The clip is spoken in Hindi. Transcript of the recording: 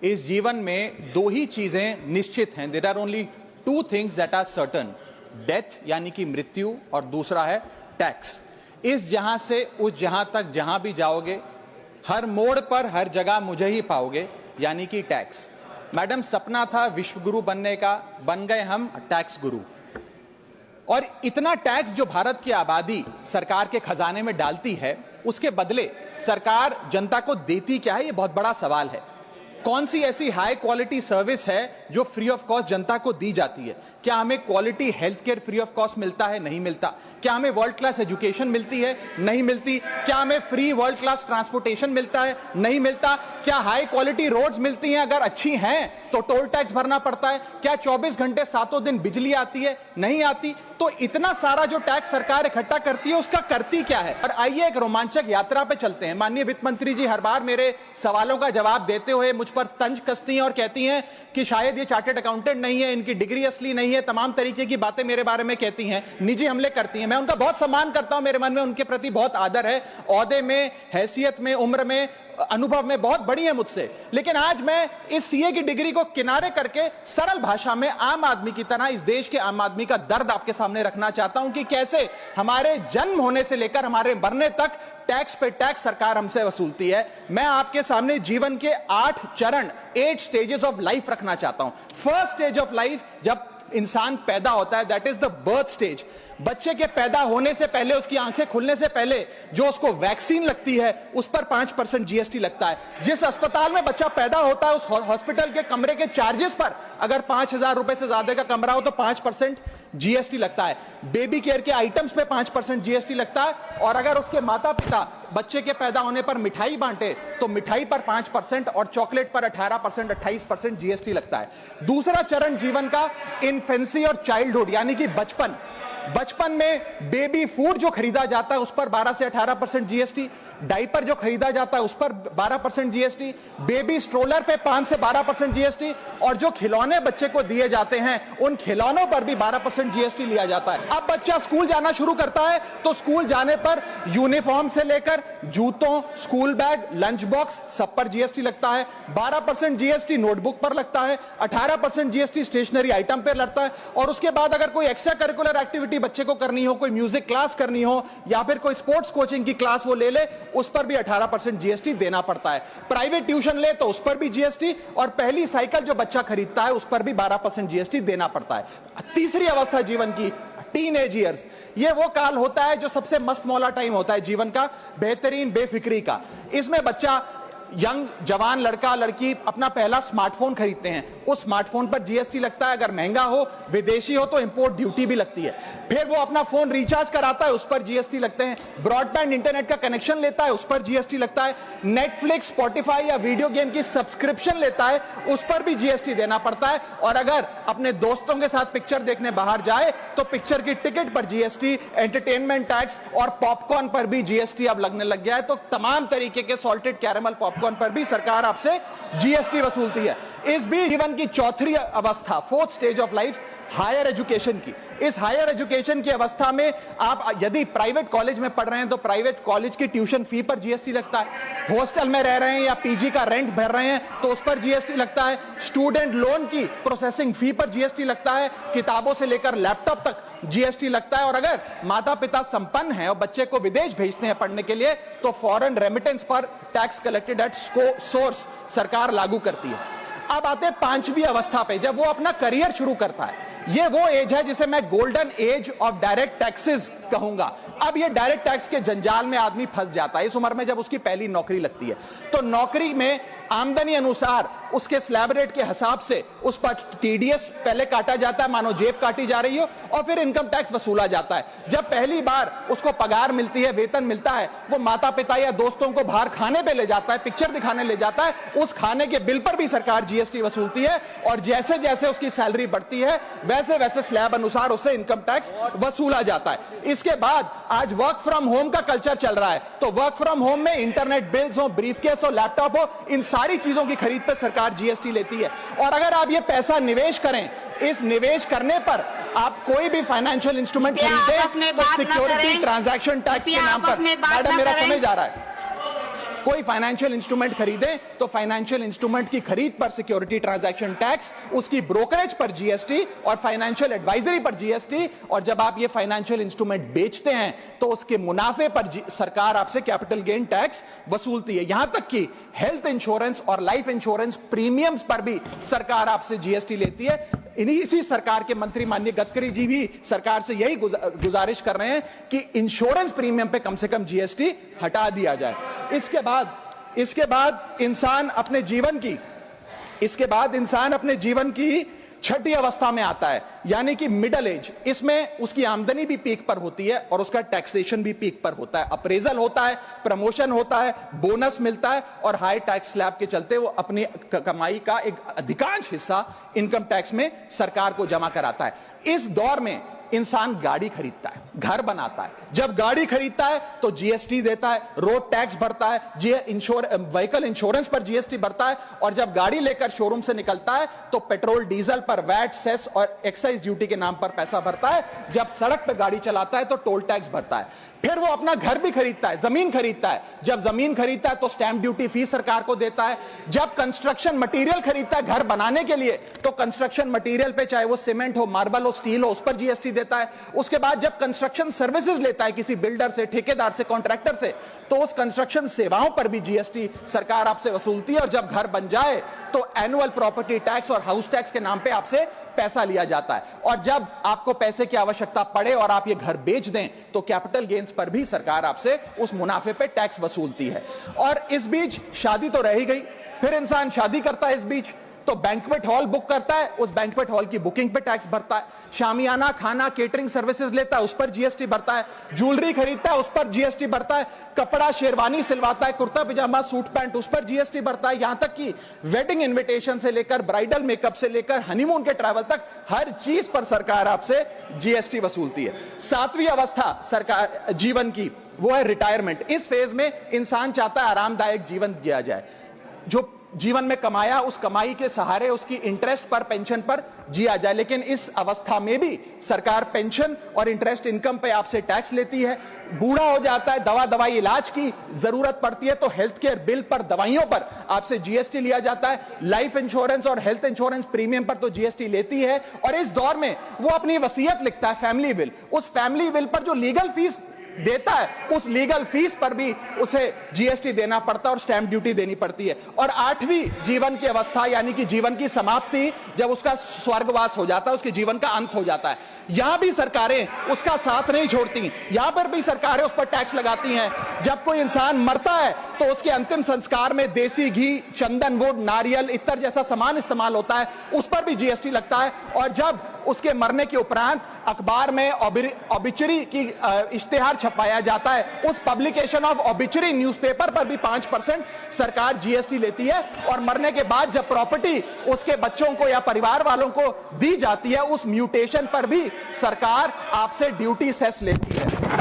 इस जीवन में दो ही चीजें निश्चित हैं। There are only two things that are certain, death यानी कि मृत्यु, और दूसरा है टैक्स। इस जहां से उस जहां तक जहां भी जाओगे, हर मोड़ पर हर जगह मुझे ही पाओगे, यानी कि टैक्स। मैडम, सपना था विश्व गुरु बनने का, बन गए हम टैक्स गुरु। और इतना टैक्स जो भारत की आबादी सरकार के खजाने में डालती है, उसके बदले सरकार जनता को देती क्या है, यह बहुत बड़ा सवाल है। कौन सी ऐसी हाई क्वालिटी सर्विस है जो फ्री ऑफ कॉस्ट जनता को दी जाती है? क्या हमें quality health care free of cost मिलता है? नहीं मिलता। क्या हमें वर्ल्ड क्लास एजुकेशन मिलती है? नहीं मिलती। क्या हमें फ्री वर्ल्ड क्लास ट्रांसपोर्टेशन मिलता है? नहीं मिलता। क्या हाई क्वालिटी रोड्स मिलती हैं? अगर अच्छी हैं तो टोल टैक्स भरना पड़ता है। क्या 24 घंटे 7 दिन बिजली आती है? नहीं आती। तो इतना सारा जो टैक्स सरकार इकट्ठा करती है, उसका करती क्या है? और आइए एक रोमांचक यात्रा पे चलते हैं। माननीय वित्त मंत्री जी हर बार मेरे सवालों का जवाब देते हुए मुझ पर तंज कसती हैं और कहती हैं कि शायद ये चार्टर्ड अकाउंटेंट नहीं है, इनकी डिग्री असली नहीं है, तमाम तरीके की बातें मेरे बारे में कहती हैं, निजी हमले करती हैं। मैं उनका बहुत सम्मान करता हूं, मेरे मन में उनके प्रति बहुत आदर है। ओहदे में, हैसियत में, उम्र में, अनुभव में बहुत बड़ी है मुझसे। लेकिन आज मैं इस सीए की डिग्री को किनारे करके सरल भाषा में आम आदमी की तरह इस देश के आम आदमी का दर्द आपके सामने रखना चाहता हूं कि कैसे हमारे जन्म होने से लेकर हमारे मरने तक टैक्स पे टैक्स सरकार हमसे वसूलती है। मैं आपके सामने जीवन के 8 चरण, 8 स्टेजेस ऑफ लाइफ रखना चाहता हूं। फर्स्ट स्टेज ऑफ लाइफ, जब इंसान पैदा होता है, that is the birth stage. बच्चे के पैदा होने से पहले, उसकी आंखें खुलने से पहले जो उसको वैक्सीन लगती है, उस पर 5% जीएसटी लगता है। जिस अस्पताल में बच्चा पैदा होता है, उस हॉस्पिटल के कमरे के चार्जेस पर अगर 5,000 रुपए से ज्यादा का कमरा हो तो 5% जीएसटी लगता है। बेबी केयर के आइटम्स पे 5% जीएसटी लगता है। और अगर उसके माता पिता बच्चे के पैदा होने पर मिठाई बांटे तो मिठाई पर 5% और चॉकलेट पर 18%, 28% जीएसटी लगता है। दूसरा चरण जीवन का इन्फेंसी और चाइल्डहुड यानी कि बचपन। बचपन में बेबी फूड जो खरीदा जाता है उस पर 12 से 18% जीएसटी, डायपर जो खरीदा जाता है उस पर 12% जीएसटी, बेबी स्ट्रोलर पे 5 से 12% जीएसटी, और जो खिलौने बच्चे को दिए जाते हैं उन खिलौनों पर भी 12% जीएसटी लिया जाता है। अब बच्चा स्कूल जाना शुरू करता है तो स्कूल जाने पर यूनिफॉर्म से लेकर जूतों, स्कूल बैग, लंच बॉक्स, सब पर जीएसटी लगता है। 12% जीएसटी नोटबुक पर लगता है, 18% जीएसटी स्टेशनरी आइटम पर लगता है। और उसके बाद अगर कोई एक्स्ट्रा करिकुलर एक्टिविटी बच्चे को करनी हो, कोई म्यूजिक क्लास करनी हो या फिर कोई स्पोर्ट्स कोचिंग की क्लास वो ले ले, उस पर भी 18% जीएसटी देना पड़ता है। प्राइवेट ट्यूशन ले तो उस पर भी जीएसटी, और पहली साइकिल जो बच्चा खरीदता है उस पर भी 12% जीएसटी देना पड़ता है। तीसरी अवस्था जीवन की, टीनेज ईयर्स, ये वो काल होता है जो सबसे मस्त मौला टाइम होता है जीवन का, बेहतरीन बेफिक्री का। इसमें बच्चा, यंग जवान लड़का लड़की अपना पहला स्मार्टफोन खरीदते हैं। उस स्मार्टफोन पर जीएसटी लगता है, अगर महंगा हो, विदेशी हो तो इंपोर्ट ड्यूटी भी लगती है। फिर वो अपना फोन रिचार्ज कराता है, उस पर जीएसटी लगते हैं। ब्रॉडबैंड इंटरनेट का कनेक्शन लेता है, उस पर जीएसटी लगता है। नेटफ्लिक्स, स्पॉटिफाई या वीडियो गेम की सब्सक्रिप्शन लेता है, उस पर भी जीएसटी देना पड़ता है। और अगर अपने दोस्तों के साथ पिक्चर देखने बाहर जाए तो पिक्चर की टिकट पर जीएसटी, एंटरटेनमेंट टैक्स और पॉपकॉर्न पर भी जीएसटी अब लगने लग गया है। तो तमाम तरीके के सॉल्टेड कैरेमल पॉपकॉर्न पर भी सरकार आपसे जीएसटी वसूलती है। इस भी जीवन की चौथी अवस्था, fourth stage of life, higher education की। इस हायर एजुकेशन की अवस्था में आप यदि प्राइवेट कॉलेज में पढ़ रहे हैं तो प्राइवेट कॉलेज की ट्यूशन फी पर जीएसटी लगता है। हॉस्टल में रह रहे हैं या पीजी का रेंट भर रहे हैं तो उस पर जीएसटी लगता है। स्टूडेंट लोन की प्रोसेसिंग फी पर जीएसटी लगता है। किताबों से लेकर लैपटॉप तक जीएसटी लगता है। और अगर माता पिता संपन्न हैं और बच्चे को विदेश भेजते हैं पढ़ने के लिए तो फॉरेन रेमिटेंस पर टैक्स कलेक्टेड एट सोर्स सरकार लागू करती है। अब आते हैं पांचवी अवस्था पे, जब वो अपना करियर शुरू करता है। ये वो एज है जिसे मैं golden age of direct taxes कहूंगा। अब ये डायरेक्ट टैक्स के जंजाल में आदमी फंस जाता है इस उम्र में, जब उसकी पहली नौकरी लगती है। तो नौकरी में आमदनी अनुसार उसके स्लैब रेट के हिसाब से उस पर टीडीएस पहले काटा जाता है, मानो जेब काटी जा रही हो, और फिर इनकम टैक्स वसूला जाता है। जब पहली बार उसको पगार मिलती है, वेतन मिलता है, वो माता पिता या दोस्तों को बाहर खाने पे ले जाता है, पिक्चर दिखाने ले जाता है। उस खाने के बिल पर भी सरकार जीएसटी वसूलती है। और जैसे जैसे उसकी सैलरी बढ़ती है वैसे वैसे स्लैब अनुसार उससे इनकम टैक्स वसूला जाता है। इसके बाद आज वर्क फ्रॉम होम का कल्चर चल रहा है, तो वर्क फ्रॉम होम में इंटरनेट बिल्स हो, ब्रीफकेस हो, लैपटॉप हो, इन सारी चीजों की खरीद पर सरकार जीएसटी लेती है। और अगर आप ये पैसा निवेश करें, इस निवेश करने पर आप कोई भी फाइनेंशियल इंस्ट्रूमेंट खरीदें तो सिक्योरिटी ट्रांजैक्शन टैक्स के नाम पर, मैडम मेरा समय जा रहा है। कोई फाइनेंशियल इंस्ट्रूमेंट खरीदें तो फाइनेंशियल इंस्ट्रूमेंट की खरीद पर सिक्योरिटी ट्रांजैक्शन टैक्स, उसकी ब्रोकरेज पर जीएसटी और फाइनेंशियल एडवाइजरी पर जीएसटी, और जब आप ये फाइनेंशियल इंस्ट्रूमेंट बेचते हैं तो उसके मुनाफे पर सरकार आपसे कैपिटल गेन टैक्स वसूलती है। यहां तक कि हेल्थ इंश्योरेंस और लाइफ इंश्योरेंस प्रीमियम्स पर भी सरकार आपसे जीएसटी लेती है। इसी सरकार के मंत्री माननीय गडकरी जी भी सरकार से यही गुजारिश कर रहे हैं कि इंश्योरेंस प्रीमियम पे कम से कम जीएसटी हटा दिया जाए। इसके बाद इंसान अपने जीवन की छठी अवस्था में आता है, यानी कि मिडिल एज। इसमें उसकी आमदनी भी पीक पर होती है और उसका टैक्सेशन भी पीक पर होता है। अप्रेजल होता है, प्रमोशन होता है, बोनस मिलता है और हाई टैक्स स्लैब के चलते वो अपनी कमाई का एक अधिकांश हिस्सा इनकम टैक्स में सरकार को जमा कराता है। इस दौर में इंसान गाड़ी खरीदता है, घर बनाता है। जब गाड़ी खरीदता है तो जीएसटी देता है, रोड टैक्स भरता है, व्हीकल इंश्योरेंस पर जीएसटी भरता है, और जब गाड़ी लेकर शोरूम से निकलता है तो पेट्रोल डीजल पर वैट, सेस और एक्साइज ड्यूटी के नाम पर पैसा भरता है। जब सड़क पर गाड़ी चलाता है तो टोल टैक्स भरता है। फिर वो अपना घर भी खरीदता है, जमीन खरीदता है। जब जमीन खरीदता है तो स्टैंप ड्यूटी फीस सरकार को देता है। जब कंस्ट्रक्शन मटेरियल खरीदता है घर बनाने के लिए तो कंस्ट्रक्शन मटेरियल पे, चाहे वो सीमेंट हो, मार्बल हो, स्टील हो, उस पर जीएसटी देता है। उसके बाद जब कंस्ट्रक्शन सर्विसेज लेता है किसी बिल्डर से, ठेकेदार से, कॉन्ट्रैक्टर से, तो उस कंस्ट्रक्शन सेवाओं पर भी जीएसटी सरकार आपसे वसूलती है। और जब घर बन जाए तो एनुअल प्रॉपर्टी टैक्स और हाउस टैक्स के नाम पे आपसे पैसा लिया जाता है। और जब आपको पैसे की आवश्यकता पड़े और आप ये घर बेच दें तो कैपिटल गेन्स पर भी सरकार आपसे उस मुनाफे पे टैक्स वसूलती है। और इस बीच शादी तो रह ही गई, फिर इंसान शादी करता है, इस बीच तो बैंक्वेट हॉल बुक करता है, उस बैंक्वेट हॉल की बुकिंग पे टैक्स भरता है। शामियाना, खाना, केटरिंग सर्विसेज लेता है, उस पर जीएसटी भरता है। ज्वेलरी खरीदता है, उस पर जीएसटी भरता है। कपड़ा, शेरवानी सिलवाता है, कुर्ता पजामा, सूट पैंट, उस पर जीएसटी भरता है। यहां तक कि वेडिंग इनविटेशन से लेकर, ब्राइडल मेकअप से लेकर, हनीमून के ट्रैवल तक हर चीज पर सरकार आपसे जीएसटी वसूलती है। सातवीं अवस्था सरकार जीवन की, वो है रिटायरमेंट। इस फेज में इंसान चाहता है आरामदायक जीवन जिया जाए, जो जीवन में कमाया उस कमाई के सहारे उसकी इंटरेस्ट पर, पेंशन पर जिया जाए। लेकिन इस अवस्था में भी सरकार पेंशन और इंटरेस्ट इनकम पे आपसे टैक्स लेती है। बूढ़ा हो जाता है, दवाई इलाज की जरूरत पड़ती है तो हेल्थ केयर बिल पर, दवाइयों पर आपसे जीएसटी लिया जाता है। लाइफ इंश्योरेंस और हेल्थ इंश्योरेंस प्रीमियम पर तो जीएसटी लेती है। और इस दौर में वो अपनी वसीयत लिखता है, फैमिली विल। उस फैमिली विल पर जो लीगल फीस देता है, उस लीगल फीस पर भी उसे जीएसटी देना पड़ता है और स्टैंप ड्यूटी देनी पड़ती है। और आठवीं जीवन की अवस्था, यानी कि जीवन की समाप्ति, जब उसका स्वर्गवास हो जाता है, उसके जीवन का अंत हो जाता है, यहां भी सरकारें उसका साथ नहीं छोड़ती। यहां पर भी सरकारें उस पर टैक्स लगाती हैं। जब कोई इंसान मरता है तो उसके अंतिम संस्कार में देसी घी, चंदन वुड, नारियल, इत्तर जैसा सामान इस्तेमाल होता है, उस पर भी जीएसटी लगता है। और जब उसके मरने के उपरांत अखबार में ऑबिचरी की इश्तेहार छपाया जाता है, उस पब्लिकेशन ऑफ ऑबिचरी न्यूज़पेपर पर भी 5% सरकार जीएसटी लेती है। और मरने के बाद जब प्रॉपर्टी उसके बच्चों को या परिवार वालों को दी जाती है, उस म्यूटेशन पर भी सरकार आपसे ड्यूटी सेस लेती है।